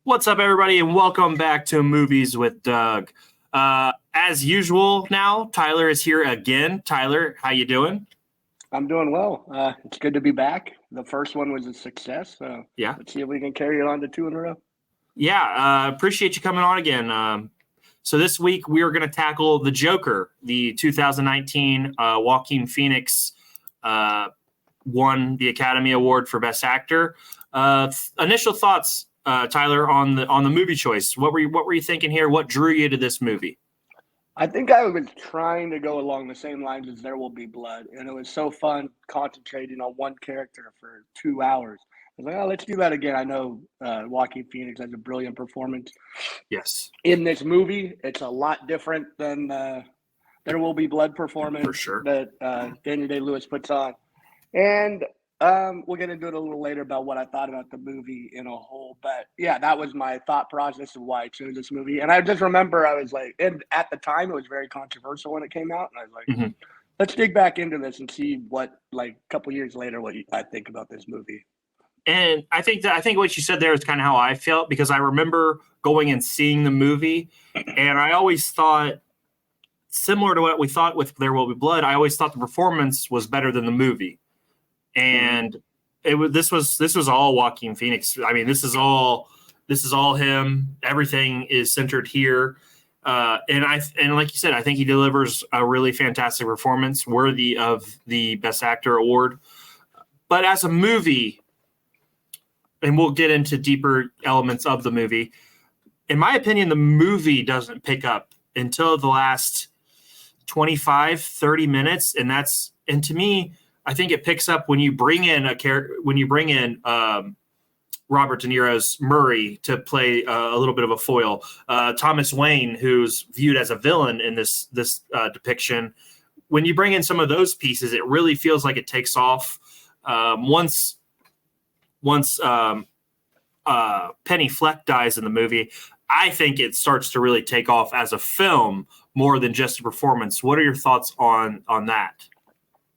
What's up, everybody, and welcome back to Movies with Doug. As usual now, Tyler is here again. Tyler, how you doing? I'm doing well. It's good to be back. The first one was a success. So Yeah. let's see if we can carry it on to two in a row. Yeah, appreciate you coming on again. So this week we are going to tackle The Joker, the 2019 Joaquin Phoenix won the Academy Award for Best Actor. Initial thoughts, Tyler, on the movie choice. What were you thinking here? What drew you to this movie? I think I was trying to go along the same lines as There Will Be Blood, and it was so fun concentrating on one character for 2 hours. I was like, oh, let's do that again. I know Joaquin Phoenix has a brilliant performance. Yes. In this movie, it's a lot different than There Will Be Blood performance For sure. that Daniel Day-Lewis puts on. And we'll get into it a little later about what I thought about the movie in a whole. But yeah, that was my thought process of why I chose this movie. And I just remember I was like, and at the time it was very controversial when it came out. And I was like, let's dig back into this and see what, like, a couple years later, I think about this movie. And I think what you said there is kind of how I felt, because I remember going and seeing the movie, and I always thought, similar to what we thought with There Will Be Blood, I always thought the performance was better than the movie. And this was all Joaquin Phoenix. I mean, this is all him. Everything is centered here. And like you said, I think he delivers a really fantastic performance worthy of the Best Actor award. But as a movie, and we'll get into deeper elements of the movie, in my opinion, the movie doesn't pick up until the last 25, 30 minutes. And to me, I think it picks up when you bring in Robert De Niro's Murray to play a little bit of a foil. Thomas Wayne, who's viewed as a villain in this depiction. When you bring in some of those pieces, it really feels like it takes off. Once Penny Fleck dies in the movie, I think it starts to really take off as a film more than just a performance. What are your thoughts on that?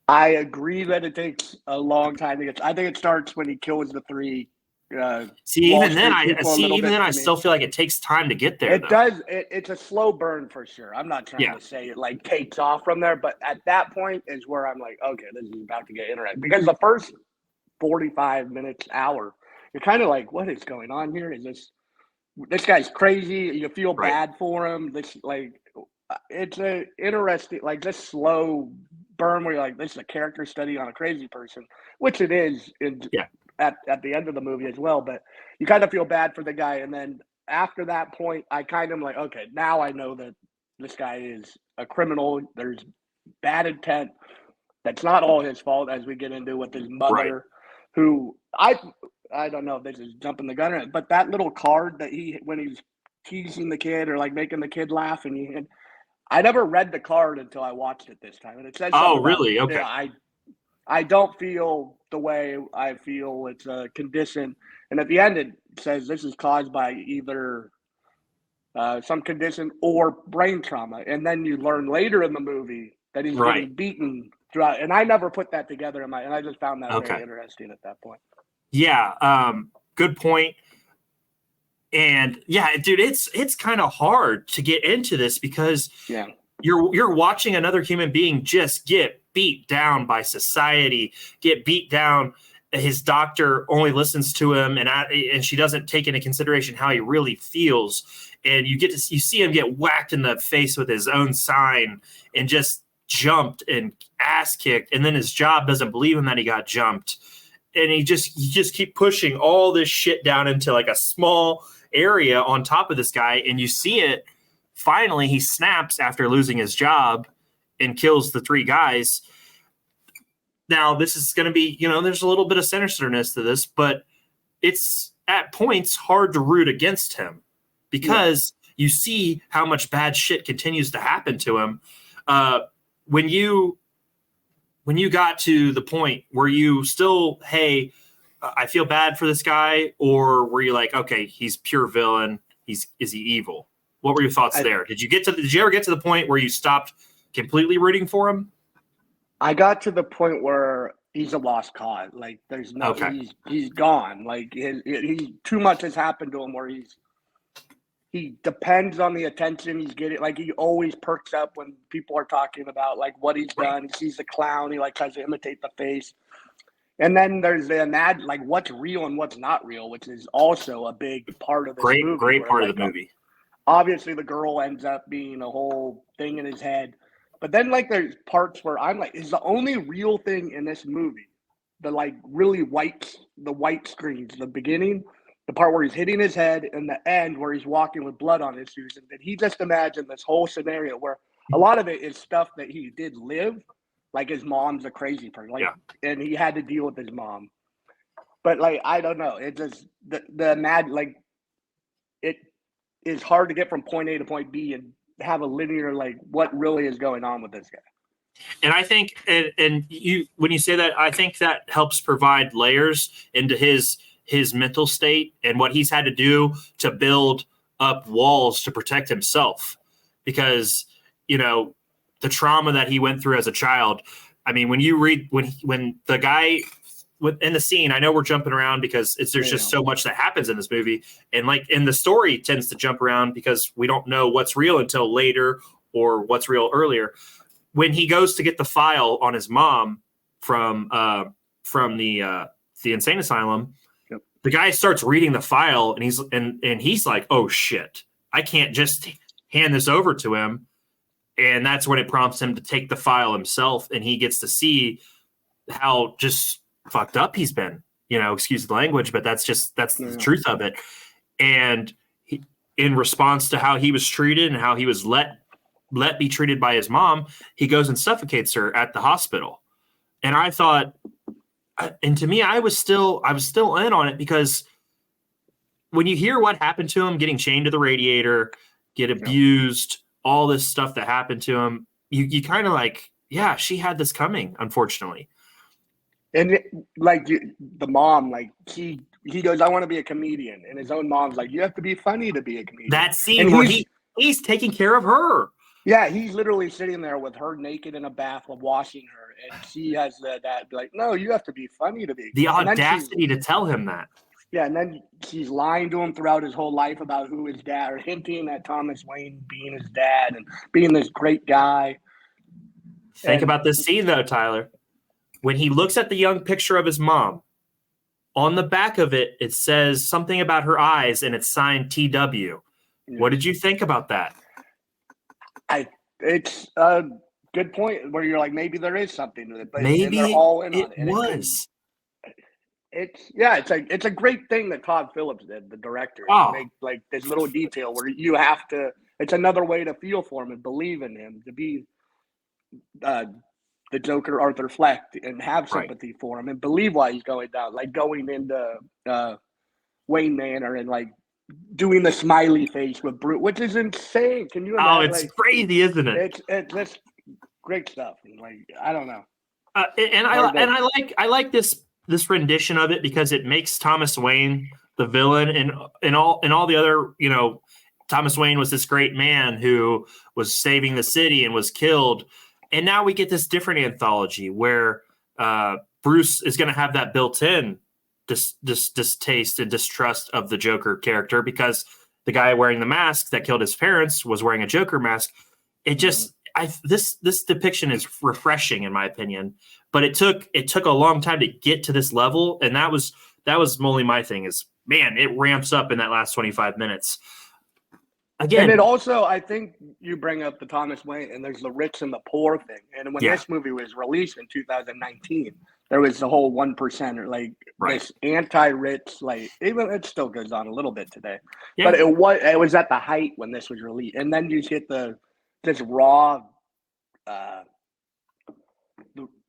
I agree that it takes a long time to get. I think it starts when he kills the three. Even then, I still feel like it takes time to get there. It does. It's a slow burn for sure. I'm not trying to say it like takes off from there, but at that point is where I'm like, okay, this is about to get interesting, because the first 45 minutes, hour, you're kind of like, what is going on here? Is this guy's crazy? You feel bad for him. It's a interesting, like, this slow burn where you're like, this is a character study on a crazy person, which it is at the end of the movie as well. But you kind of feel bad for the guy. And then after that point, I kind of like, okay, now I know that this guy is a criminal. There's bad intent. That's not all his fault, as we get into with his mother, who I don't know if this is jumping the gun, but that little card that when he's teasing the kid or like making the kid laugh, and I never read the card until I watched it this time, and it says, "Oh, really? Okay." Yeah, I don't feel the way I feel. It's a condition, and at the end it says this is caused by either some condition or brain trauma, and then you learn later in the movie that he's getting beaten throughout. And I never put that together and I just found that very interesting at that point. Yeah, good point. And yeah, dude, it's kind of hard to get into this because you're watching another human being just get beat down by society, get beat down. His doctor only listens to him, and she doesn't take into consideration how he really feels. And you see him get whacked in the face with his own sign and just jumped and ass kicked. And then his job doesn't believe him that he got jumped. And you just keep pushing all this shit down into like a small area on top of this guy. And you see it. Finally, he snaps after losing his job and kills the three guys. Now, this is going to be, there's a little bit of sinisterness to this, but it's at points hard to root against him because you see how much bad shit continues to happen to him. When you got to the point where you still, hey, I feel bad for this guy, or were you like, okay, he's pure villain, is he evil? What were your thoughts there? Did you ever get to the point where you stopped completely rooting for him? I got to the point where He's a lost cause. Like there's no, Okay. he's gone. Like he's too much has happened to him where he depends on the attention he's getting. Like he always perks up when people are talking about like what he's done. He sees the clown. He like tries to imitate the face. And then there's the like what's real and what's not real, which is also a big part of this movie. Great part like, of the movie. Obviously, the girl ends up being a whole thing in his head. But then like there's parts where I'm like, is the only real thing in this movie the like really the white screens, the beginning, the part where he's hitting his head, and the end where he's walking with blood on his shoes. And then he just imagined this whole scenario where a lot of it is stuff that he did live, like his mom's a crazy person, like, and he had to deal with his mom. But like I don't know, it just the mad like it is hard to get from point A to point B and have a linear like what really is going on with this guy. And I think, and you, when you say that, I think that helps provide layers into his mental state and what he's had to do to build up walls to protect himself, because, you know, the trauma that he went through as a child. I mean, when you read, when the guy in the scene, I know we're jumping around because there's just so much that happens in this movie. And like, and the story tends to jump around because we don't know what's real until later or what's real earlier. When he goes to get the file on his mom from the insane asylum, the guy starts reading the file and he's like, oh shit, I can't just hand this over to him. And that's when it prompts him to take the file himself, and he gets to see how just fucked up he's been. You know, excuse the language, but that's the truth of it. And in response to how he was treated and how he was let be treated by his mom, he goes and suffocates her at the hospital. And I thought, and to me, I was still in on it, because when you hear what happened to him, getting chained to the radiator, get abused, all this stuff that happened to him, you kind of like, yeah, she had this coming, unfortunately. And the mom, like he goes, I want to be a comedian, and his own mom's like, you have to be funny to be a comedian. That scene where he's taking care of her. Yeah, he's literally sitting there with her naked in a bath while washing her, and she has that like, no, you have to be funny to be. The audacity to tell him that. Yeah, and then she's lying to him throughout his whole life about who his dad, or hinting at Thomas Wayne being his dad and being this great guy. Think about this scene, though, Tyler. When he looks at the young picture of his mom, on the back of it, it says something about her eyes, and it's signed TW. Yeah. What did you think about that? It's a good point where you're like, maybe there is something to it, but maybe they're all in on it. Was. It's a great thing that Todd Phillips did, the director, to make like this little detail where you have to. It's another way to feel for him and believe in him, to be the Joker, Arthur Fleck, and have sympathy for him and believe why he's going down, like going into Wayne Manor and like doing the smiley face with Brute, which is insane. Can you imagine? Oh, it's like, crazy, isn't it? It's just great stuff. Like, I don't know. I like this rendition of it because it makes Thomas Wayne the villain, and all the other, you know, Thomas Wayne was this great man who was saving the city and was killed. And now we get this different anthology where Bruce is going to have that built-in distaste and distrust of the Joker character, because the guy wearing the mask that killed his parents was wearing a Joker mask. It just, this depiction is refreshing in my opinion, but it took a long time to get to this level. And that was only my thing is, man, it ramps up in that last 25 minutes. Again, and it also, I think you bring up the Thomas Wayne, and there's the rich and the poor thing. And when this movie was released in 2019, there was the whole 1%, like this anti-rich, like, even it still goes on a little bit today. Yeah. But it was at the height when this was released. And then you hit this raw,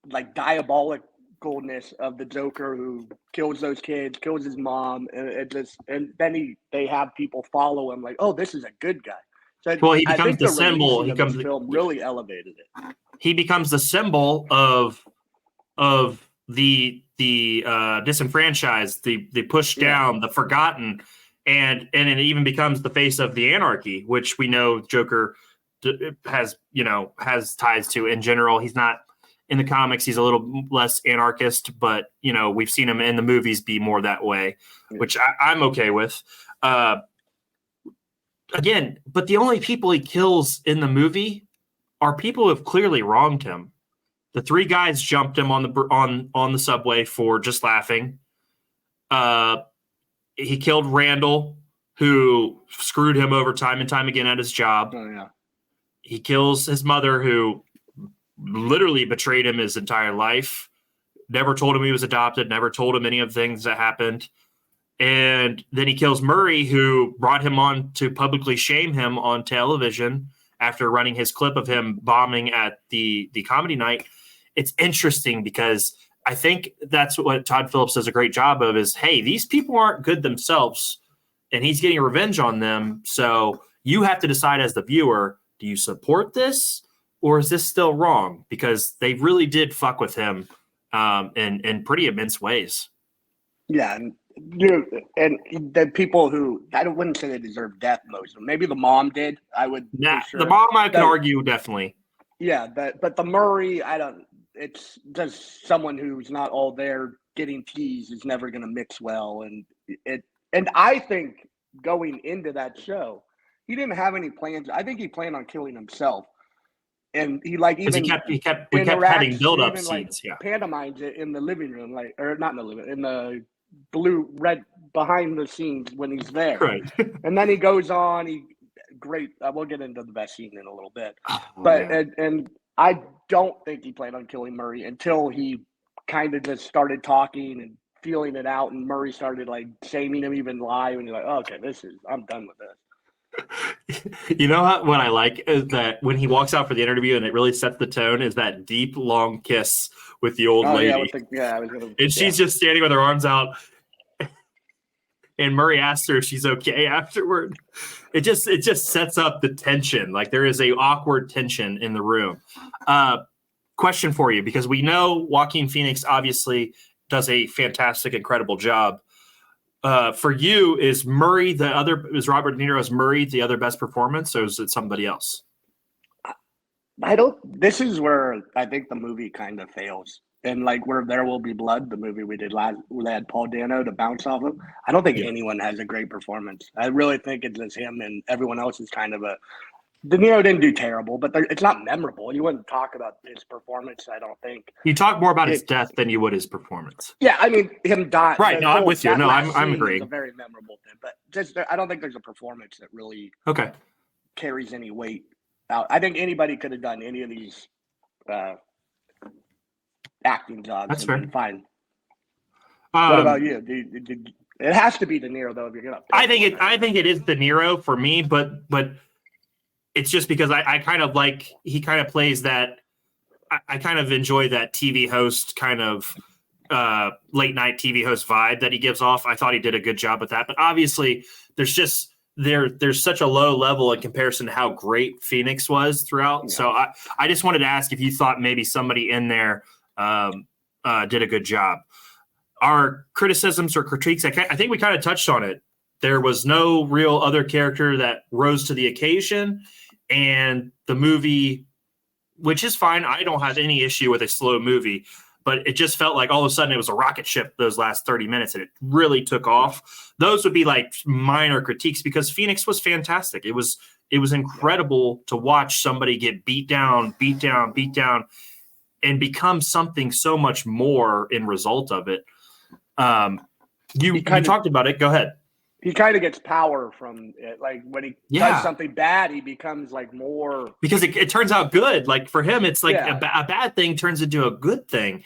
like diabolicalness of the Joker who kills those kids, kills his mom, and then they have people follow him like, oh, this is a good guy. So he becomes the symbol. He becomes film really elevated it. He becomes the symbol of the disenfranchised, the pushed down, the forgotten, and it even becomes the face of the anarchy, which we know Joker has ties to in general. He's not in the comics, he's a little less anarchist, but we've seen him in the movies be more that way, which I'm okay with. Again, but the only people he kills in the movie are people who have clearly wronged him. The 3 guys jumped him on the subway for just laughing. He killed Randall, who screwed him over time and time again at his job. Oh, yeah. He kills his mother, who literally betrayed him his entire life. Never told him he was adopted. Never told him any of the things that happened. And then he kills Murray, who brought him on to publicly shame him on television after running his clip of him bombing at the comedy night. It's interesting because I think that's what Todd Phillips does a great job of is, hey, these people aren't good themselves and he's getting revenge on them. So you have to decide as the viewer, do you support this or is this still wrong? Because they really did fuck with him in pretty immense ways. Yeah. And the people who I wouldn't say they deserve death, most of them. Maybe the mom did. I would. Sure. The mom, I can argue, definitely. Yeah, but the Murray, I don't. It's just someone who's not all there getting teased is never going to mix well, and I think going into that show, he didn't have any plans. I think he planned on killing himself, and he even we kept having build-up scenes, pantomimes it in the living room, or not in the living, in the red behind the scenes when he's there, right? And then he goes on. We'll get into the best scene in a little bit, and I don't think he planned on killing Murray until he kind of just started talking and feeling it out, and Murray started shaming him even live, and you're like, oh, okay, I'm done with this. You know what I like is that when he walks out for the interview and it really sets the tone is that deep, long kiss with the old lady. And she's just standing with her arms out. And Murray asks her if she's okay afterward. It just sets up the tension. There is a awkward tension in the room. Question for you, because we know Joaquin Phoenix obviously does a fantastic, incredible job. For you, is Robert De Niro's Murray the other best performance, or is it somebody else? This is where I think the movie kind of fails. And where There Will Be Blood, the movie we did last, where they had Paul Dano to bounce off of, I don't think anyone has a great performance. I really think it's just him, and everyone else is kind of De Niro didn't do terrible, but it's not memorable. You wouldn't talk about his performance, I don't think. You talk more about his death than you would his performance. Yeah, I mean, him dying. Right, no, I'm with you. No, I'm agreeing. It's a very memorable thing, but I don't think there's a performance that really carries any weight out. I think anybody could have done any of these acting jobs. That's fair. Fine. What about you? It has to be De Niro, though. If you're gonna, I think it is De Niro for me, but it's just because I kind of he kind of plays that. I kind of enjoy that TV host kind of late night TV host vibe that he gives off. I thought he did a good job with that, but obviously there's such a low level in comparison to how great Phoenix was throughout. Yeah. So I just wanted to ask if you thought maybe somebody in there did a good job. Our criticisms or critiques, I think we kind of touched on it. There was no real other character that rose to the occasion, and the movie, which is fine. I don't have any issue with a slow movie, but it just felt like all of a sudden it was a rocket ship those last 30 minutes, and it really took off. Those would be minor critiques because Phoenix was fantastic. It was incredible to watch somebody get beat down, and become something so much more in result of it. You talked about it. Go ahead. He kind of gets power from it. When he does something bad, he becomes more, because it turns out good. For him, it's a bad thing turns into a good thing,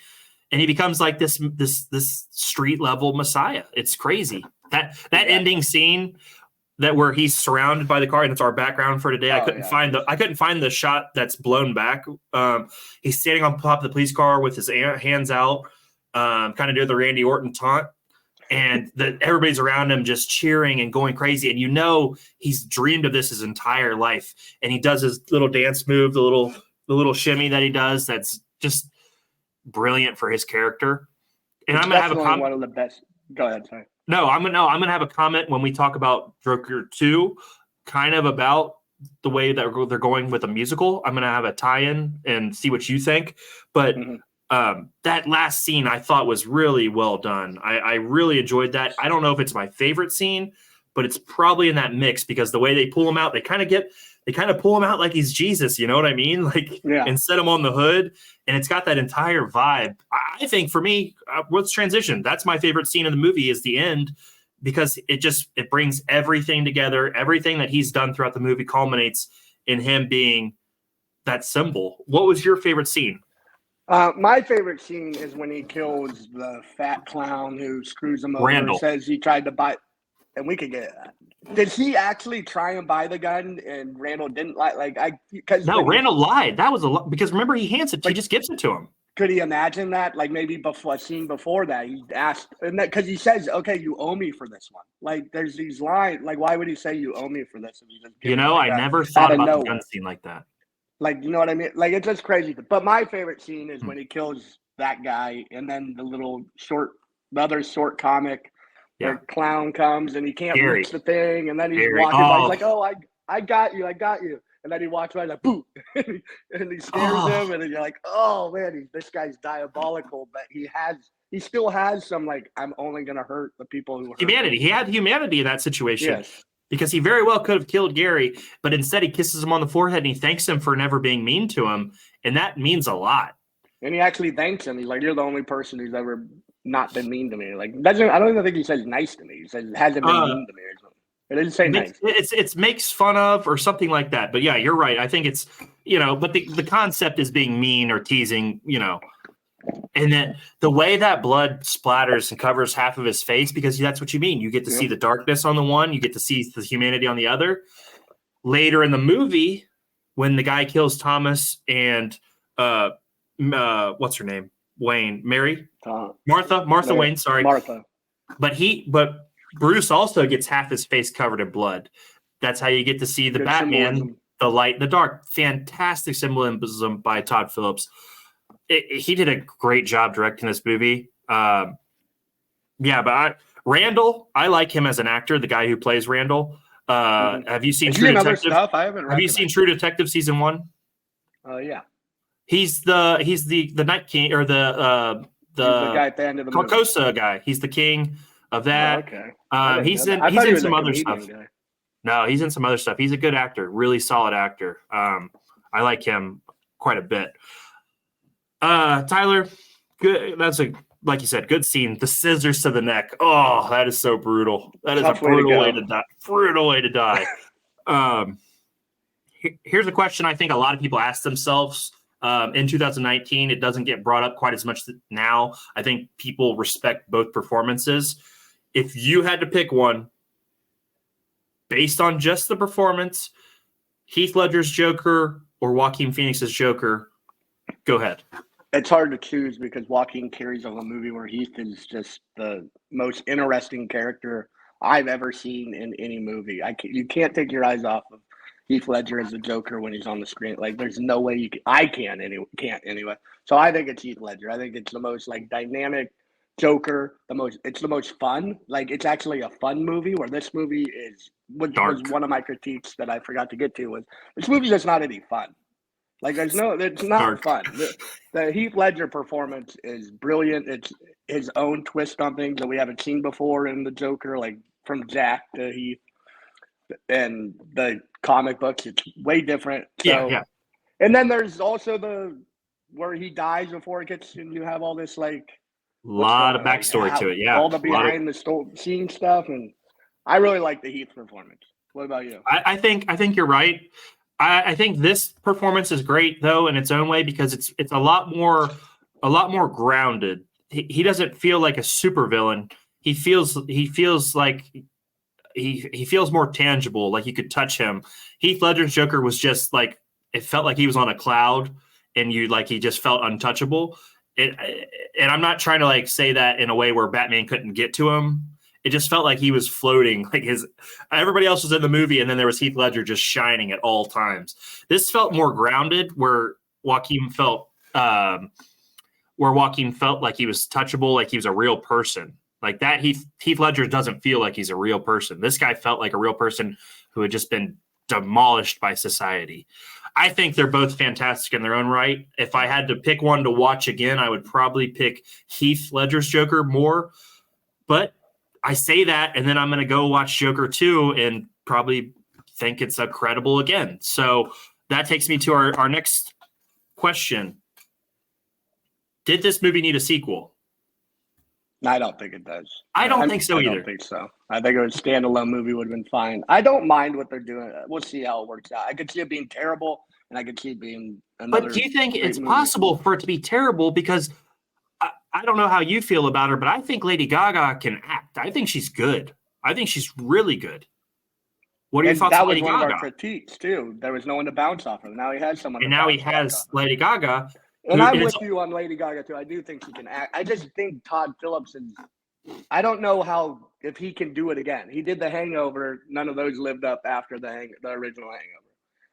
and he becomes this street level messiah. It's crazy. That ending scene where he's surrounded by the car, and it's our background for today. I couldn't find the shot that's blown back. He's standing on top of the police car with his hands out, kind of near the Randy Orton taunt. And everybody's around him just cheering and going crazy. And he's dreamed of this his entire life. And he does his little dance move, the little shimmy that he does. That's just brilliant for his character. And I'm gonna have one of the best. Go ahead, sorry. No, I'm gonna have a comment when we talk about Joker 2, kind of about the way that they're going with a musical. I'm going to have a tie-in and see what you think. But that last scene I thought was really well done. I really enjoyed that. I don't know if it's my favorite scene, but it's probably in that mix because the way they pull him out, they kind of pull him out like he's Jesus. You know what I mean? Like, and set him on the hood. And it's got that entire vibe. I think for me, let's transition. That's my favorite scene in the movie is the end, because it brings everything together. Everything that he's done throughout the movie culminates in him being that symbol. What was your favorite scene? My favorite scene is when he kills the fat clown who screws him over and says he tried to buy, and we could get that. Did he actually try and buy the gun and Randall didn't Randall lied. That was a lot because remember he hands it, he just gives it to him. Could he imagine that? Like maybe before a scene before that, he asked, and that because he says, "Okay, you owe me for this one." Like there's these lines. Like why would he say you owe me for this? If he just I never thought about the gun scene like that. Like you know what I mean? Like it's just crazy. But my favorite scene is when he kills that guy, and then the other short comic. The clown comes and he can't reach the thing, and then he's walking by. He's like, "Oh, I got you, And then he walks by like, "Boo!" and he scares him, and then you're like, "Oh man, this guy's diabolical." But he still has some like, I'm only gonna hurt the people who hurt humanity. He had humanity in that situation because he very well could have killed Gary, but instead he kisses him on the forehead and he thanks him for never being mean to him, and that means a lot. And he actually thanks him. He's like, "You're the only person who's ever not been mean to me." Like, I don't even think he says nice to me. He says hasn't been mean to me or something. It didn't say nice. It's makes fun of or something like that. But yeah, you're right. I think it's but the concept is being mean or teasing. And then the way that blood splatters and covers half of his face, because that's what you mean. You get to see the darkness on the one, you get to see the humanity on the other. Later in the movie, when the guy kills Thomas and what's her name? Martha Wayne, sorry. Martha. But Bruce also gets half his face covered in blood. That's how you get to see the Batman, symbolism. The light, the dark. Fantastic symbolism by Todd Phillips. He did a great job directing this movie. But Randall, I like him as an actor, the guy who plays Randall. Have you seen True Detective? Stuff? I haven't. Have you seen True Detective season 1? Yeah. He's the Night King or the guy at the end of the Carcosa guy. He's the king of that. Oh, okay. He's in some other stuff. Guy. No, he's in some other stuff. He's a good actor, really solid actor. I like him quite a bit. Tyler, good. That's like you said, good scene. The scissors to the neck. Oh, that is so brutal. That is a brutal way to die. Brutal way to die. Here's a question I think a lot of people ask themselves. In 2019, it doesn't get brought up quite as much now. I think people respect both performances. If you had to pick one based on just the performance, Heath Ledger's Joker or Joaquin Phoenix's Joker, go ahead. It's hard to choose because Joaquin carries on a movie where Heath is just the most interesting character I've ever seen in any movie. You can't take your eyes off of Heath Ledger as the Joker when he's on the screen. Like, there's no way you can. I can't anyway. So I think it's Heath Ledger. I think it's the most like dynamic Joker. It's the most fun. Like, it's actually a fun movie. Where this movie was one of my critiques that I forgot to get to was this movie just not any fun. Like, it's not fun. The Heath Ledger performance is brilliant. It's his own twist on things that we haven't seen before in the Joker, like from Jack to Heath. And the comic books, it's way different. So, yeah. And then there's also where he dies before it gets, and you have all this like lot of backstory to it. Yeah, all the behind the scene stuff, and I really like the Heath performance. What about you? I think you're right. I think this performance is great though in its own way because it's a lot more grounded. He doesn't feel like a supervillain. He feels like. He feels more tangible, like you could touch him. Heath Ledger's Joker was just like, it felt like he was on a cloud and he just felt untouchable. And I'm not trying to like say that in a way where Batman couldn't get to him. It just felt like he was floating, like everybody else was in the movie. And then there was Heath Ledger just shining at all times. This felt more grounded where Joaquin felt like he was touchable, like he was a real person. Like that, Heath Ledger doesn't feel like he's a real person. This guy felt like a real person who had just been demolished by society. I think they're both fantastic in their own right. If I had to pick one to watch again, I would probably pick Heath Ledger's Joker more. But I say that, and then I'm going to go watch Joker 2 and probably think it's credible again. So that takes me to our next question. Did this movie need a sequel? I don't think it does. I don't think so either. I don't think so. I think a standalone movie would have been fine. I don't mind what they're doing. We'll see how it works out. I could see it being terrible, and I could see it being another. But do you think it's movie. possible for it to be terrible? Because I don't know how you feel about her, but I think Lady Gaga can act. I think she's good. I think she's really good. What are your thoughts on Lady Gaga? That was one of our critiques, too. There was no one to bounce off of. Now he has someone. And now he has Lady Gaga. And I'm with you on Lady Gaga, too. I do think she can act. I just think Todd Phillips is – I don't know if he can do it again. He did The Hangover. None of those lived up after the original Hangover.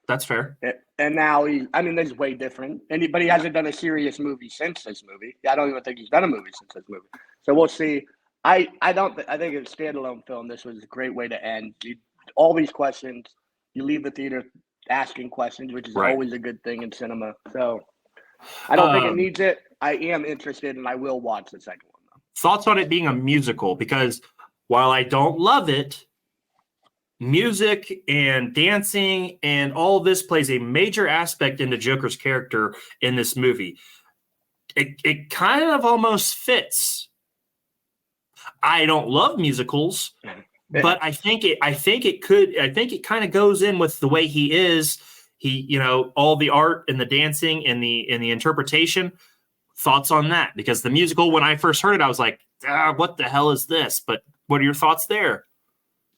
That's fair. And now this is way different. But he hasn't done a serious movie since this movie. I don't even think he's done a movie since this movie. So we'll see. I think it's a standalone film. This was a great way to end. All these questions, you leave the theater asking questions, which is always a good thing in cinema. So I don't think it needs it. I am interested, and I will watch the second one, though. Thoughts on it being a musical? Because while I don't love it, music and dancing and all of this plays a major aspect into Joker's character in this movie. It kind of almost fits. I don't love musicals, but I think it kind of goes in with the way he is. He, all the art and the dancing and the interpretation. Thoughts on that? Because the musical, when I first heard it, I was like, what the hell is this? But what are your thoughts there?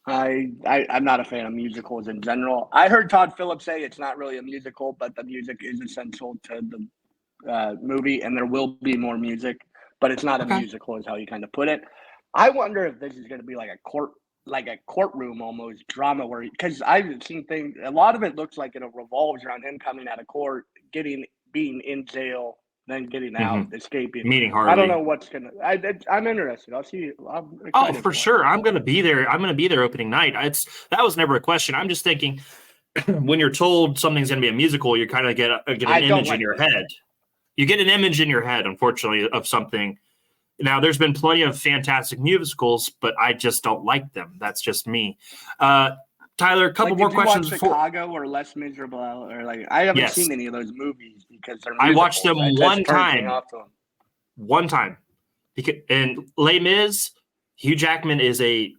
I'm not a fan of musicals in general. I heard Todd Phillips say it's not really a musical, but the music is essential to the movie, and there will be more music, but it's not a musical is how you kind of put it. I wonder if this is going to be like a courtroom almost drama because I've seen things, a lot of it looks like it revolves around him coming out of court, being in jail, then getting out, escaping. Meeting Harley. I don't know what's going to – I'm interested. I'll see. For sure. I'm going to be there. I'm going to be there opening night. That was never a question. I'm just thinking when you're told something's going to be a musical, you kind of get an image in your head. You get an image in your head, unfortunately, of something. Now, there's been plenty of fantastic musicals, but I just don't like them. That's just me. Tyler, a couple more questions. Did you watch Chicago or Les Miserables? I haven't seen any of those movies because they're musicals. I watched them one time. One time. And Les Mis, Hugh Jackman is a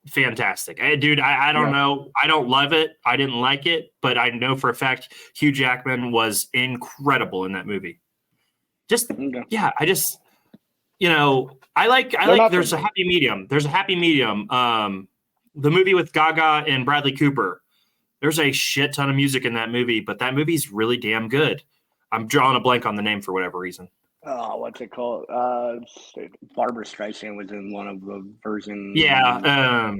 fantastic. Dude, I don't know. I don't love it. I didn't like it, but I know for a fact Hugh Jackman was incredible in that movie. I like there's a happy medium. There's a happy medium. The movie with Gaga and Bradley Cooper, there's a shit ton of music in that movie, but that movie's really damn good. I'm drawing a blank on the name for whatever reason. Oh, what's it called? Barbara Streisand was in one of the versions. Yeah.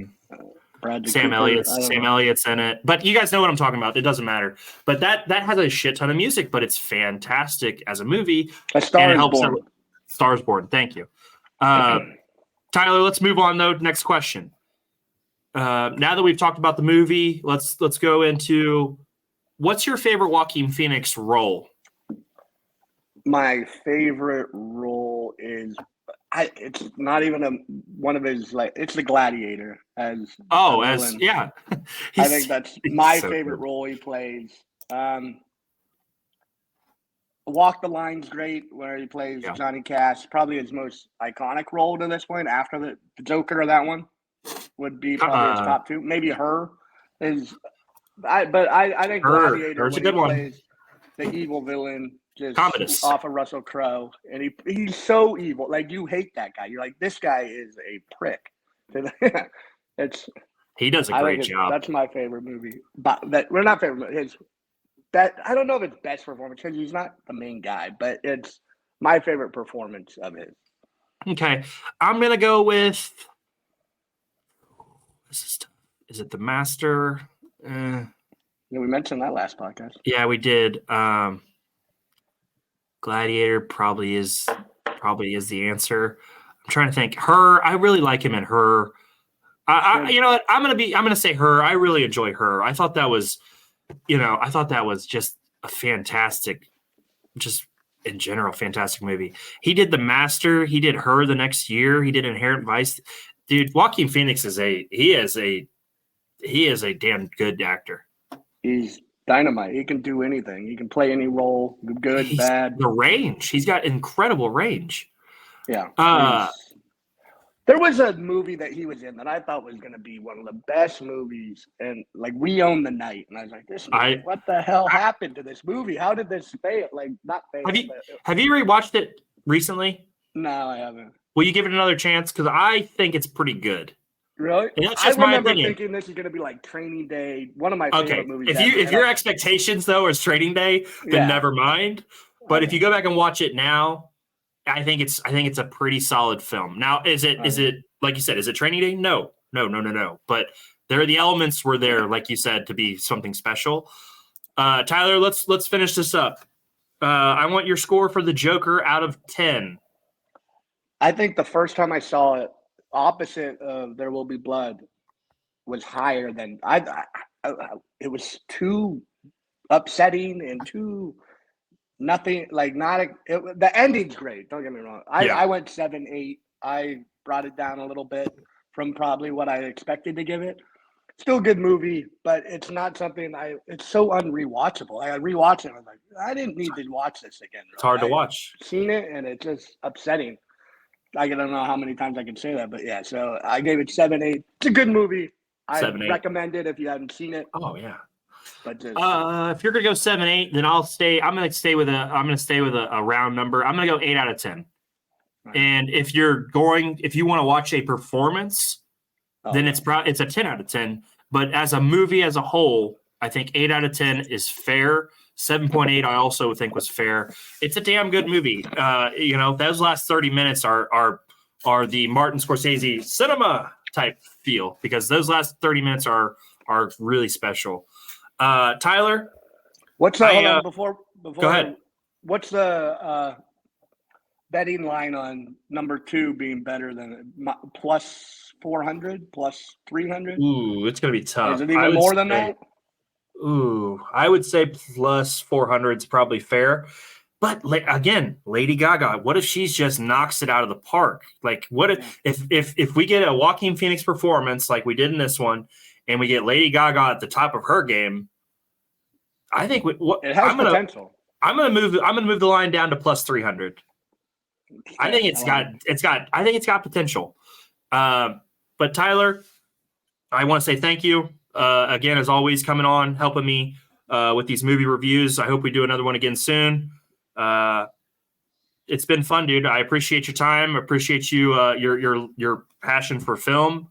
Sam Elliott's in it. But you guys know what I'm talking about. It doesn't matter. But that has a shit ton of music, but it's fantastic as a movie. Star is Born. Thank you. Tyler, let's move on, though. Next question. Now that we've talked about the movie, let's go into what's your favorite Joaquin Phoenix role? My favorite role is it's not even one of his it's the Gladiator I think that's my favorite role he plays. Walk the Line's great, where he plays Johnny Cash. Probably his most iconic role to this point. After the Joker of that one would be probably his top two. Maybe Her is. I think Gladiator. Her's a good one. Plays the evil villain just Commodus. Off of Russell Crowe, and he's so evil. Like you hate that guy. You're like, this guy is a prick. He does a great job. That's my favorite movie. But we're not favorite. His. I don't know if it's best performance because he's not the main guy, but it's my favorite performance of his. Okay. I'm going to go with is it The Master? Yeah, we mentioned that last podcast. Yeah, we did. Gladiator probably is the answer. I'm trying to think. Her, I really like him in Her. You know what? I'm gonna say her. I really enjoy her. I thought that was just a fantastic, just in general, fantastic movie. He did The Master. He did Her the next year. He did Inherent Vice. Dude, Joaquin Phoenix is a damn good actor. He's dynamite. He can do anything. He can play any role, good, bad. The range. He's got incredible range. Yeah. There was a movie that he was in that I thought was going to be one of the best movies, and like We Own the Night, and I was like, what the hell happened to this movie? How did this fail? Like, not fail. Have you rewatched it recently? No, I haven't. Will you give it another chance? Because I think it's pretty good. Really? And that's just my opinion. Thinking this is going to be like Training Day, one of my favorite movies. If your expectations though is Training Day, then never mind. But if you go back and watch it now, I think it's a pretty solid film. Now, is it like you said? Is it Training Day? No. But the elements were there, like you said, to be something special. Tyler, let's finish this up. I want your score for The Joker out of 10. I think the first time I saw it, opposite of There Will Be Blood, was higher than it was too upsetting and too. Nothing like the ending's great. Don't get me wrong. I went 7, 8. I brought it down a little bit from probably what I expected to give it. Still a good movie, but it's not something it's so unrewatchable. I rewatch it. I'm like, I didn't need to watch this again. It's hard to watch. Seen it and it's just upsetting. I don't know how many times I can say that, but yeah. So I gave it 7, 8. It's a good movie. I recommend it if you haven't seen it. Oh yeah. But just, if you're gonna go 7, 8, then I'll stay. I'm gonna stay with a round number. I'm gonna go 8 out of 10. Right. And if you want to watch a performance, then it's a 10 out of 10. But as a movie as a whole, I think 8 out of 10 is fair. 7.8 I also think was fair. It's a damn good movie. Those last 30 minutes are the Martin Scorsese cinema type feel, because those last 30 minutes are really special. Tyler, what's before go ahead. What's the betting line on number 2 being better than plus 400, plus 300? Ooh, it's gonna be tough. Is it even more than that? Ooh, I would say plus 400 is probably fair. But again, Lady Gaga, what if she's just knocks it out of the park? Like, what if we get a Joaquin Phoenix performance like we did in this one, and we get Lady Gaga at the top of her game? I think it has potential. I'm gonna move the line down to plus 300. I think it's got potential. But Tyler, I want to say thank you again, as always, coming on, helping me with these movie reviews. I hope we do another one again soon. It's been fun, dude. I appreciate your time. Appreciate you your passion for film.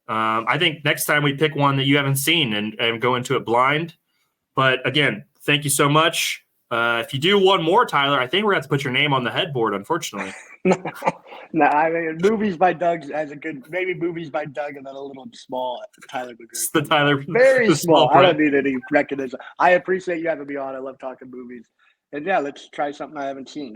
I think next time we pick one that you haven't seen and go into it blind. But again, thank you so much. If you do one more, Tyler, I think we're going to have to put your name on the headboard, unfortunately. No, I mean, Movies by Doug has a good, maybe Movies by Doug and then a little small Tyler McGregor. It's the Tyler. Very small. I don't need any recognition. I appreciate you having me on. I love talking movies. And yeah, let's try something I haven't seen.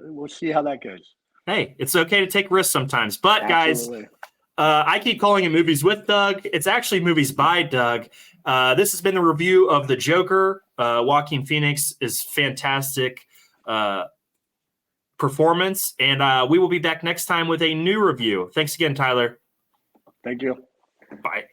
We'll see how that goes. Hey, it's okay to take risks sometimes. But Absolutely. Guys, I keep calling it Movies with Doug. It's actually Movies by Doug. This has been the review of The Joker. Joaquin Phoenix is fantastic performance. And we will be back next time with a new review. Thanks again, Tyler. Thank you. Bye.